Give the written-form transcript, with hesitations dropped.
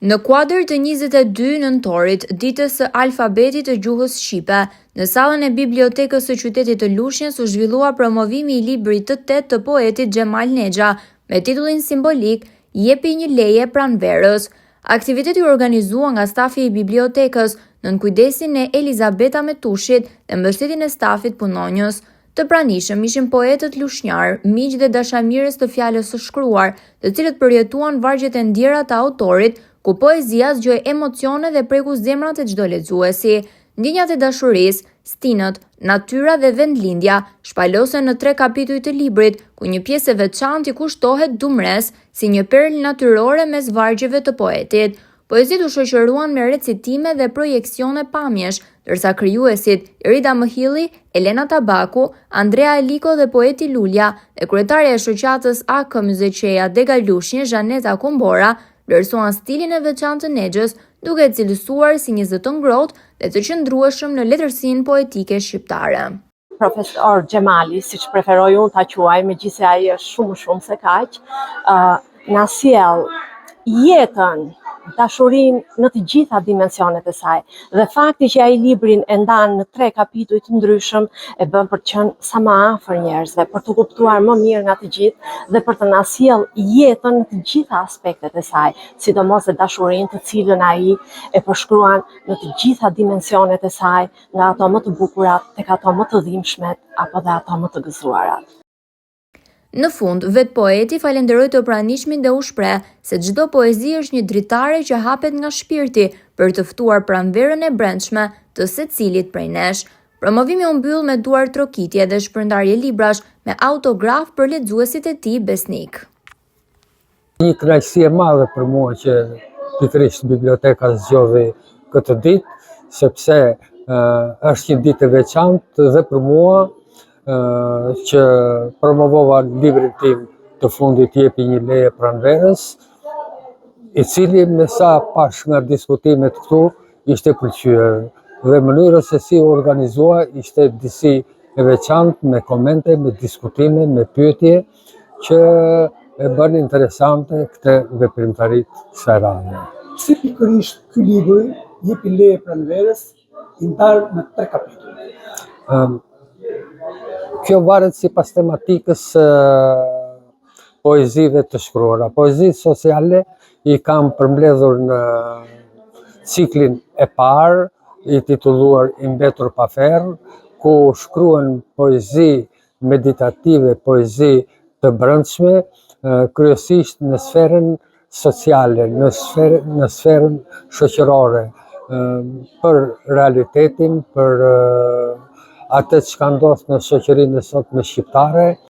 Në kuadër të 22 nëntorit, ditës së alfabetit të gjuhës shqipe, në sallën e bibliotekës së qytetit të Lushnjës u zhvillua promovimi i librit të 8 të poetit Xhemal Nexha, me titullin simbolik Jepi një leje pranverës. Aktiviteti u organizua nga stafi i bibliotekës, nën kujdesin e Elizabeta Metushit dhe mbështetjen e stafit punonjës. Të pranishëm ishin poetët lushnjar, miq dhe dashamirës të fjalës së shkruar, të cilët përjetuan vargjet e ndjera të autorit, ku poezia zgjoi emocione dhe preku zemrat e çdo lexuesi. Ndjenjat e dashurisë, stinët, natyra dhe vendlindja shpalosen në 3 kapituj të librit, ku një pjesë e veçantë i kushtohet Dumres, si një perlë natyrore mes vargjeve të poetit. Poezit u shoqëruan me recitime dhe projekcione pamjesh, ndërsa krijuesit Irida Mëhilli, Elena Tabaku, Andrea Eliko dhe poeti Lulja dhe kryetaria e shoqatës AK Myzeqeja Dega Lushnjë, Zhaneta Kumbora, vlerësuan stilin e veçantë të Nexhës, duke e cilësuar si një zë të ngrohtë dhe të qëndrueshëm në letërsinë poetike shqiptare. Profesor Xhemali, siç preferoj unë ta quaj, megjithëse ai është shumë se kaq, na sjell jetën, dashurinë në të gjitha dimensionet e saj. Dhe fakti që ai librin e ndan në 3 kapituj të ndryshëm e bën për të qenë sa më afër njerëzve, për të kuptuar më mirë nga të gjithë dhe për të na sjell jetën në të gjitha aspektet e saj, sidomos e dashurinë të cilën ai e përshkruan në të gjitha dimensionet e saj, nga ato më të bukurat tek ato më të dhimbshmet apo dhe ato më të gëzuarat. Në fund, vetë poeti falenderoi të pranishmin dhe u shpreh se çdo poezi është një dritare që hapet nga shpirti për të ftuar pranverën e brendshme të secilit prej nesh. Promovimi u mbyll me duar trokitje dhe shpërndarje librash me autograf për lexuesit e tij besnik. Një kënaqësi e madhe për mua që pikërisht biblioteka zgjodhi këtë ditë, sepse është një ditë e veçantë dhe për mua që promovova librin tim të fundit Jepi një leje pranverës, i cili me sa pash nga diskutimet këtu ishte pëlqyer dhe mënyra se si organizua ishte disi e veçantë, me komente, me diskutime, me pyetje që e bën interesante këtë veprimtaritë kësaj radhe. Si pikërisht ky libër Jepi leje pranverës i ndar në 3 kapituj? Kjo varet sipas tematikës poezive të shkruara. Poezitë sociale i kam përmbledhur në ciklin e parë, i titulluar I mbetur pa ferr, ku shkruan poezi meditative, poezi të brendshme, kryesisht në sferën sociale, në sferën shoqërore, për realitetin, për atë që ka ndodhur në shoqërinë e sotme shqiptare.